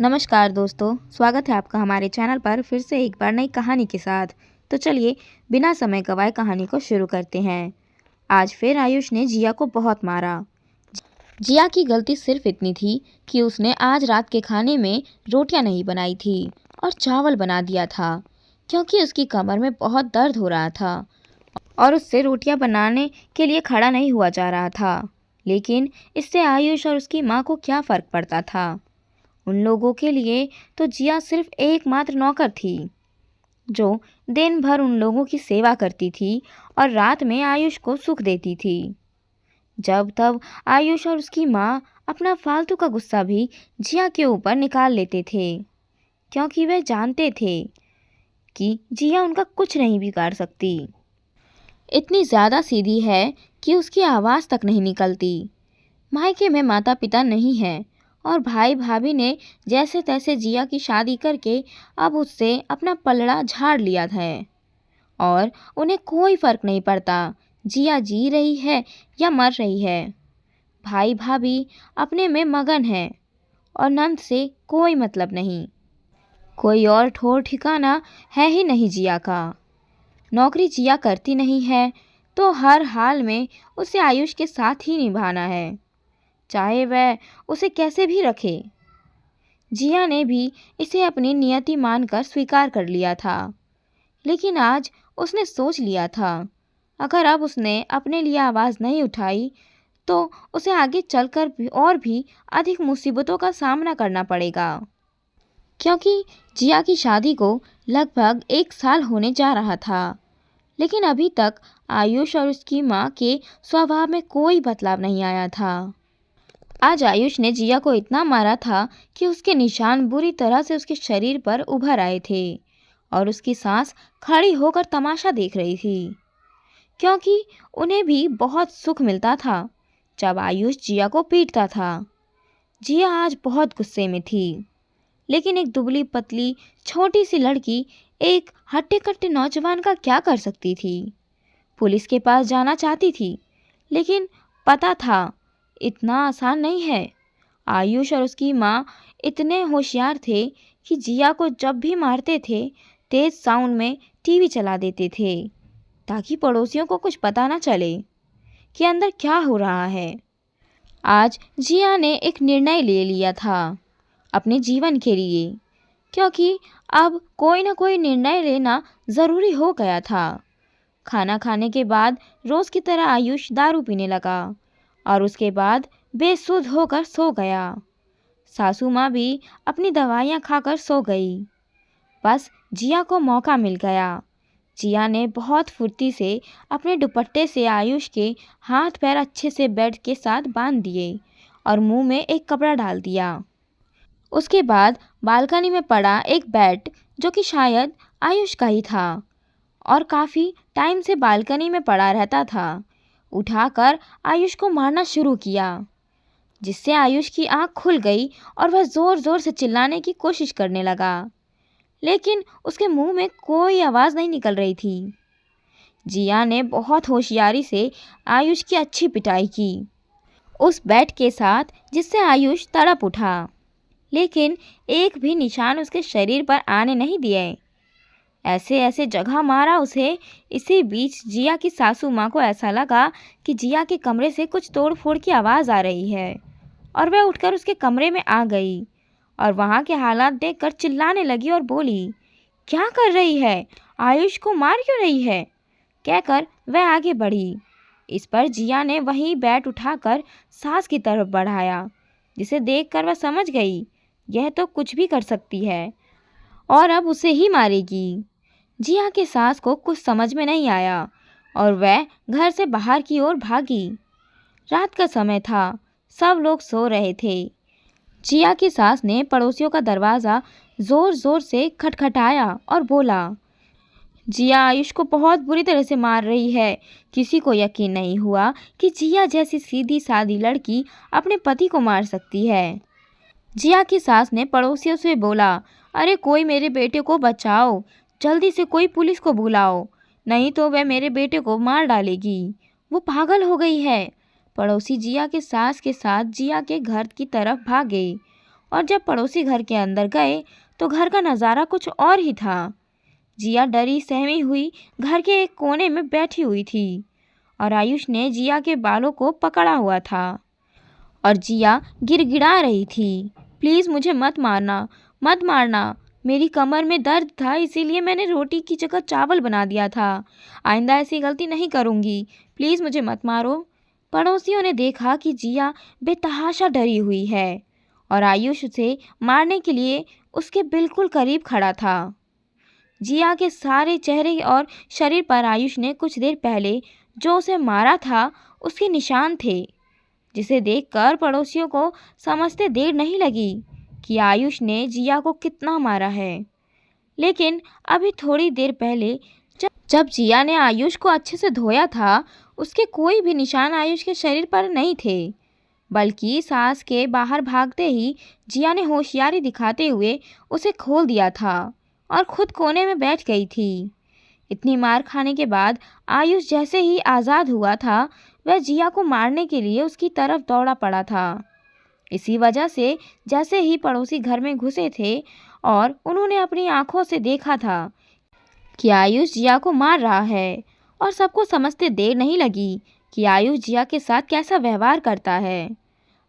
नमस्कार दोस्तों, स्वागत है आपका हमारे चैनल पर फिर से एक बार नई कहानी के साथ। तो चलिए बिना समय गवाए कहानी को शुरू करते हैं। आज फिर आयुष ने जिया को बहुत मारा। जिया की गलती सिर्फ इतनी थी कि उसने आज रात के खाने में रोटियां नहीं बनाई थी और चावल बना दिया था, क्योंकि उसकी कमर में बहुत दर्द हो रहा था और उससे रोटियां बनाने के लिए खड़ा नहीं हुआ जा रहा था। लेकिन इससे आयुष और उसकी माँ को क्या फ़र्क पड़ता था। उन लोगों के लिए तो जिया सिर्फ एकमात्र नौकर थी, जो दिन भर उन लोगों की सेवा करती थी और रात में आयुष को सुख देती थी। जब तब आयुष और उसकी माँ अपना फालतू का गुस्सा भी जिया के ऊपर निकाल लेते थे, क्योंकि वे जानते थे कि जिया उनका कुछ नहीं बिगाड़ सकती। इतनी ज़्यादा सीधी है कि उसकी आवाज़ तक नहीं निकलती। मायके में माता पिता नहीं हैं और भाई भाभी ने जैसे तैसे जिया की शादी करके अब उससे अपना पलड़ा झाड़ लिया है और उन्हें कोई फ़र्क नहीं पड़ता जिया जी रही है या मर रही है। भाई भाभी अपने में मगन है और नंद से कोई मतलब नहीं। कोई और ठौर ठिकाना है ही नहीं जिया का। नौकरी जिया करती नहीं है तो हर हाल में उसे आयुष के साथ ही निभाना है, चाहे वह उसे कैसे भी रखे। जिया ने भी इसे अपनी नियति मानकर स्वीकार कर लिया था, लेकिन आज उसने सोच लिया था, अगर अब उसने अपने लिए आवाज़ नहीं उठाई तो उसे आगे चलकर भी और भी अधिक मुसीबतों का सामना करना पड़ेगा। क्योंकि जिया की शादी को लगभग 1 साल होने जा रहा था, लेकिन अभी तक आयुष और उसकी माँ के स्वभाव में कोई बदलाव नहीं आया था। आज आयुष ने जिया को इतना मारा था कि उसके निशान बुरी तरह से उसके शरीर पर उभर आए थे और उसकी सांस खड़ी होकर तमाशा देख रही थी, क्योंकि उन्हें भी बहुत सुख मिलता था जब आयुष जिया को पीटता था। जिया आज बहुत गुस्से में थी, लेकिन एक दुबली पतली छोटी सी लड़की एक हट्टे कट्टे नौजवान का क्या कर सकती थी। पुलिस के पास जाना चाहती थी, लेकिन पता था इतना आसान नहीं है। आयुष और उसकी माँ इतने होशियार थे कि जिया को जब भी मारते थे तेज साउंड में टीवी चला देते थे, ताकि पड़ोसियों को कुछ पता ना चले कि अंदर क्या हो रहा है। आज जिया ने एक निर्णय ले लिया था अपने जीवन के लिए, क्योंकि अब कोई ना कोई निर्णय लेना ज़रूरी हो गया था। खाना खाने के बाद रोज़ की तरह आयुष दारू पीने लगा और उसके बाद बेसुध होकर सो गया। सासू माँ भी अपनी दवाइयाँ खाकर सो गई। बस जिया को मौका मिल गया। जिया ने बहुत फुर्ती से अपने दुपट्टे से आयुष के हाथ पैर अच्छे से बेड के साथ बांध दिए और मुंह में एक कपड़ा डाल दिया। उसके बाद बालकनी में पड़ा एक बैट, जो कि शायद आयुष का ही था और काफ़ी टाइम से बालकनी में पड़ा रहता था, उठाकर आयुष को मारना शुरू किया, जिससे आयुष की आंख खुल गई और वह ज़ोर ज़ोर से चिल्लाने की कोशिश करने लगा, लेकिन उसके मुंह में कोई आवाज़ नहीं निकल रही थी। जिया ने बहुत होशियारी से आयुष की अच्छी पिटाई की उस बैट के साथ, जिससे आयुष तड़प उठा, लेकिन एक भी निशान उसके शरीर पर आने नहीं दिए। ऐसे ऐसे जगह मारा उसे। इसी बीच जिया की सासू माँ को ऐसा लगा कि जिया के कमरे से कुछ तोड़ फोड़ की आवाज़ आ रही है और वह उठकर उसके कमरे में आ गई और वहाँ के हालात देखकर चिल्लाने लगी और बोली, क्या कर रही है, आयुष को मार क्यों रही है, कहकर वह आगे बढ़ी। इस पर जिया ने वही बैट उठाकर सास की तरफ बढ़ाया, जिसे देखकर वह समझ गई यह तो कुछ भी कर सकती है और अब उसे ही मारेगी। जिया के सास को कुछ समझ में नहीं आया और वह घर से बाहर की ओर भागी। रात का समय था, सब लोग सो रहे थे। जिया की सास ने पड़ोसियों का दरवाज़ा ज़ोर ज़ोर से खटखटाया और बोला, जिया आयुष को बहुत बुरी तरह से मार रही है। किसी को यकीन नहीं हुआ कि जिया जैसी सीधी सादी लड़की अपने पति को मार सकती है। जिया की सास ने पड़ोसियों से बोला, अरे कोई मेरे बेटे को बचाओ, जल्दी से कोई पुलिस को बुलाओ, नहीं तो वह मेरे बेटे को मार डालेगी, वो पागल हो गई है। पड़ोसी जिया के सास के साथ जिया के घर की तरफ भागे और जब पड़ोसी घर के अंदर गए तो घर का नज़ारा कुछ और ही था। जिया डरी सहमी हुई घर के एक कोने में बैठी हुई थी और आयुष ने जिया के बालों को पकड़ा हुआ था और जिया गिड़गिड़ा रही थी, प्लीज़ मुझे मत मारना, मत मारना। मेरी कमर में दर्द था इसीलिए मैंने रोटी की जगह चावल बना दिया था। आइंदा ऐसी गलती नहीं करूँगी, प्लीज़ मुझे मत मारो। पड़ोसियों ने देखा कि जिया बेतहाशा डरी हुई है और आयुष उसे मारने के लिए उसके बिल्कुल करीब खड़ा था। जिया के सारे चेहरे और शरीर पर आयुष ने कुछ देर पहले जो उसे मारा था उसके निशान थे, जिसे देखकर पड़ोसियों को समझते देर नहीं लगी कि आयुष ने जिया को कितना मारा है। लेकिन अभी थोड़ी देर पहले जब जिया ने आयुष को अच्छे से धोया था, उसके कोई भी निशान आयुष के शरीर पर नहीं थे, बल्कि सांस के बाहर भागते ही जिया ने होशियारी दिखाते हुए उसे खोल दिया था और खुद कोने में बैठ गई थी। इतनी मार खाने के बाद आयुष जैसे ही आज़ाद हुआ था, वह जिया को मारने के लिए उसकी तरफ दौड़ा पड़ा था। इसी वजह से जैसे ही पड़ोसी घर में घुसे थे और उन्होंने अपनी आंखों से देखा था कि आयुष जिया को मार रहा है, और सबको समझते देर नहीं लगी कि आयुष जिया के साथ कैसा व्यवहार करता है।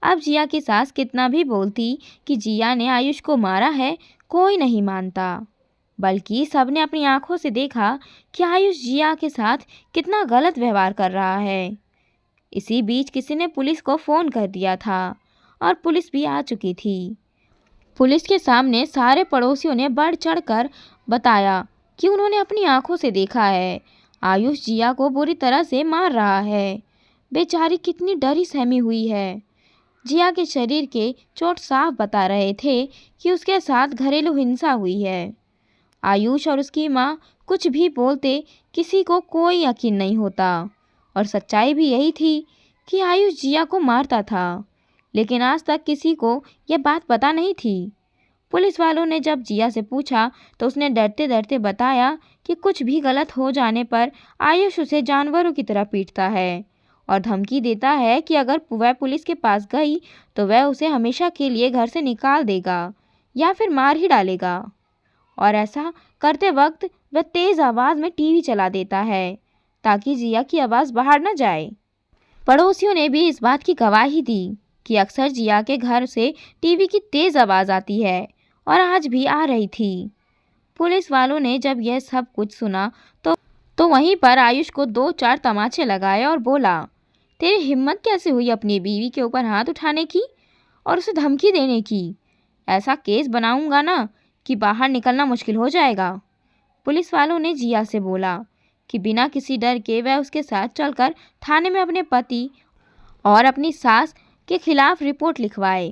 अब जिया की सास कितना भी बोलती कि जिया ने आयुष को मारा है, कोई नहीं मानता, बल्कि सबने अपनी आंखों से देखा कि आयुष जिया के साथ कितना गलत व्यवहार कर रहा है। इसी बीच किसी ने पुलिस को फ़ोन कर दिया था और पुलिस भी आ चुकी थी। पुलिस के सामने सारे पड़ोसियों ने बढ़ चढ़कर बताया कि उन्होंने अपनी आंखों से देखा है, आयुष जिया को बुरी तरह से मार रहा है। बेचारी कितनी डरी सहमी हुई है। जिया के शरीर के चोट साफ बता रहे थे कि उसके साथ घरेलू हिंसा हुई है। आयुष और उसकी माँ कुछ भी बोलते किसी को कोई यकीन नहीं होता, और सच्चाई भी यही थी कि आयुष जिया को मारता था, लेकिन आज तक किसी को यह बात पता नहीं थी। पुलिस वालों ने जब जिया से पूछा तो उसने डरते डरते बताया कि कुछ भी गलत हो जाने पर आयुष उसे जानवरों की तरह पीटता है और धमकी देता है कि अगर वह पुलिस के पास गई तो वह उसे हमेशा के लिए घर से निकाल देगा या फिर मार ही डालेगा। और ऐसा करते वक्त वह तेज़ आवाज़ में टीवी चला देता है ताकि जिया की आवाज़ बाहर न जाए। पड़ोसियों ने भी इस बात की गवाही दी कि अक्सर जिया के घर से टीवी की तेज़ आवाज़ आती है, और आज भी आ रही थी। पुलिस वालों ने जब यह सब कुछ सुना तो वहीं पर आयुष को 2-4 तमाचे लगाए और बोला, तेरी हिम्मत कैसे हुई अपनी बीवी के ऊपर हाथ उठाने की और उसे धमकी देने की? ऐसा केस बनाऊंगा ना कि बाहर निकलना मुश्किल हो जाएगा। पुलिस वालों ने जिया से बोला कि बिना किसी डर के वह उसके साथ चलकर थाने में अपने पति और अपनी सास के खिलाफ रिपोर्ट लिखवाए।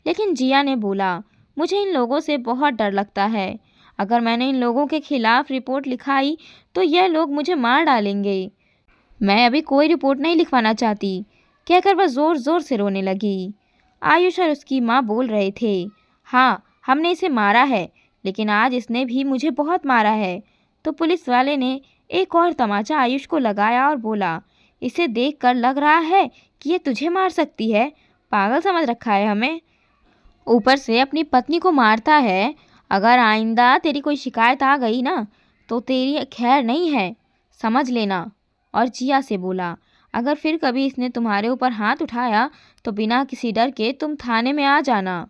लेकिन जिया ने बोला, मुझे इन लोगों से बहुत डर लगता है, अगर मैंने इन लोगों के खिलाफ रिपोर्ट लिखाई तो यह लोग मुझे मार डालेंगे। मैं अभी कोई रिपोर्ट नहीं लिखवाना चाहती, कहकर वह ज़ोर ज़ोर से रोने लगी। आयुष और उसकी माँ बोल रहे थे, हाँ हमने इसे मारा है, लेकिन आज इसने भी मुझे बहुत मारा है। तो पुलिस वाले ने एक और तमाचा आयुष को लगाया और बोला, इसे देखकर लग रहा है कि ये तुझे मार सकती है, पागल समझ रखा है हमें, ऊपर से अपनी पत्नी को मारता है। अगर आइंदा तेरी कोई शिकायत आ गई ना तो तेरी खैर नहीं है, समझ लेना। और जिया से बोला, अगर फिर कभी इसने तुम्हारे ऊपर हाथ उठाया तो बिना किसी डर के तुम थाने में आ जाना,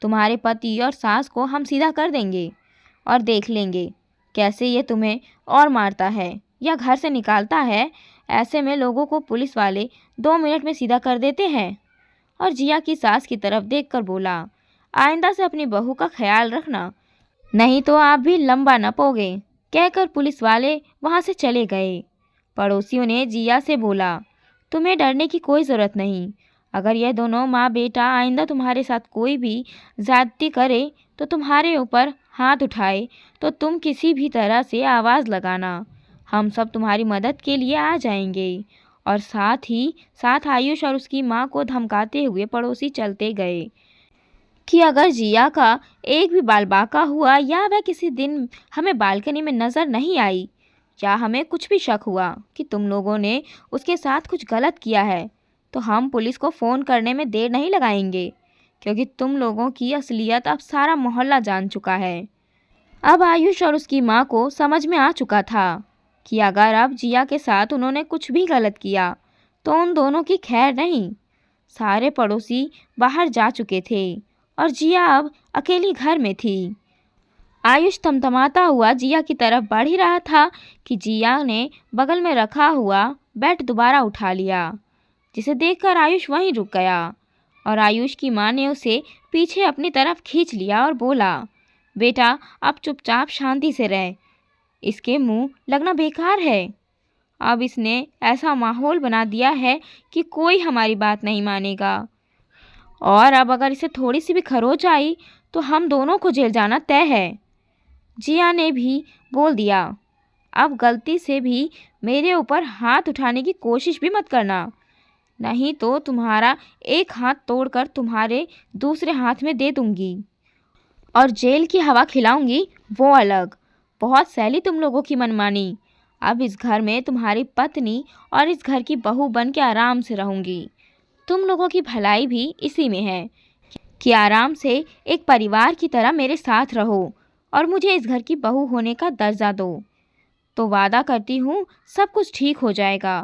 तुम्हारे पति और सास को हम सीधा कर देंगे और देख लेंगे कैसे ये तुम्हें और मारता है या घर से निकालता है। ऐसे में लोगों को पुलिस वाले 2 मिनट में सीधा कर देते हैं। और जिया की सास की तरफ देखकर बोला, आइंदा से अपनी बहू का ख्याल रखना, नहीं तो आप भी लंबा न पोगे। कहकर पुलिस वाले वहाँ से चले गए। पड़ोसियों ने जिया से बोला, तुम्हें डरने की कोई ज़रूरत नहीं, अगर यह दोनों माँ बेटा आइंदा तुम्हारे साथ कोई भी ज़्यादती करे तो तुम्हारे ऊपर हाथ उठाए तो तुम किसी भी तरह से आवाज़ लगाना, हम सब तुम्हारी मदद के लिए आ जाएंगे। और साथ ही साथ आयुष और उसकी माँ को धमकाते हुए पड़ोसी चलते गए कि अगर जिया का एक भी बाल बांका हुआ या वह किसी दिन हमें बालकनी में नज़र नहीं आई या हमें कुछ भी शक हुआ कि तुम लोगों ने उसके साथ कुछ गलत किया है तो हम पुलिस को फ़ोन करने में देर नहीं लगाएंगे, क्योंकि तुम लोगों की असलियत अब सारा मोहल्ला जान चुका है। अब आयुष और उसकी माँ को समझ में आ चुका था कि अगर अब जिया के साथ उन्होंने कुछ भी गलत किया तो उन दोनों की खैर नहीं। सारे पड़ोसी बाहर जा चुके थे और जिया अब अकेली घर में थी। आयुष थमथमाता हुआ जिया की तरफ बढ़ ही रहा था कि जिया ने बगल में रखा हुआ बैट दोबारा उठा लिया, जिसे देखकर आयुष वहीं रुक गया और आयुष की माँ ने उसे पीछे अपनी तरफ खींच लिया और बोला, बेटा अब चुपचाप शांति से रह, इसके मुंह लगना बेकार है। अब इसने ऐसा माहौल बना दिया है कि कोई हमारी बात नहीं मानेगा और अब अगर इसे थोड़ी सी भी खरोच आई तो हम दोनों को जेल जाना तय है। जिया ने भी बोल दिया, अब गलती से भी मेरे ऊपर हाथ उठाने की कोशिश भी मत करना, नहीं तो तुम्हारा एक हाथ तोड़कर तुम्हारे दूसरे हाथ में दे दूंगी और जेल की हवा खिलाऊंगी वो अलग। बहुत सैली तुम लोगों की मनमानी। अब इस घर में तुम्हारी पत्नी और इस घर की बहू बन के आराम से रहूंगी। तुम लोगों की भलाई भी इसी में है कि आराम से एक परिवार की तरह मेरे साथ रहो और मुझे इस घर की बहू होने का दर्जा दो, तो वादा करती हूँ सब कुछ ठीक हो जाएगा।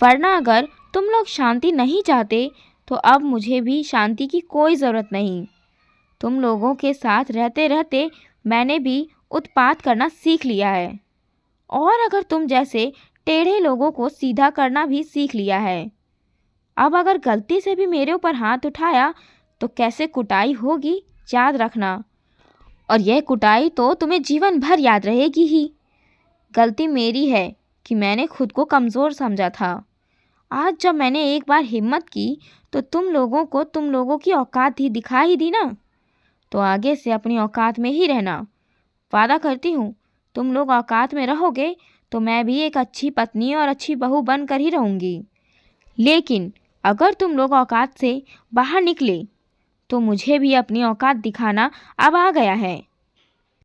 वरना अगर तुम लोग शांति नहीं चाहते तो अब मुझे भी शांति की कोई ज़रूरत नहीं। तुम लोगों के साथ रहते रहते मैंने भी उत्पात करना सीख लिया है और अगर तुम जैसे टेढ़े लोगों को सीधा करना भी सीख लिया है। अब अगर गलती से भी मेरे ऊपर हाथ उठाया तो कैसे कुटाई होगी याद रखना, और यह कुटाई तो तुम्हें जीवन भर याद रहेगी ही। गलती मेरी है कि मैंने खुद को कमज़ोर समझा था। आज जब मैंने एक बार हिम्मत की तो तुम लोगों को तुम लोगों की औकात ही दिखा ही दी ना, तो आगे से अपनी औकात में ही रहना। वादा करती हूँ तुम लोग औकात में रहोगे तो मैं भी एक अच्छी पत्नी और अच्छी बहू बनकर ही रहूँगी। लेकिन अगर तुम लोग औकात से बाहर निकले तो मुझे भी अपनी औकात दिखाना अब आ गया है।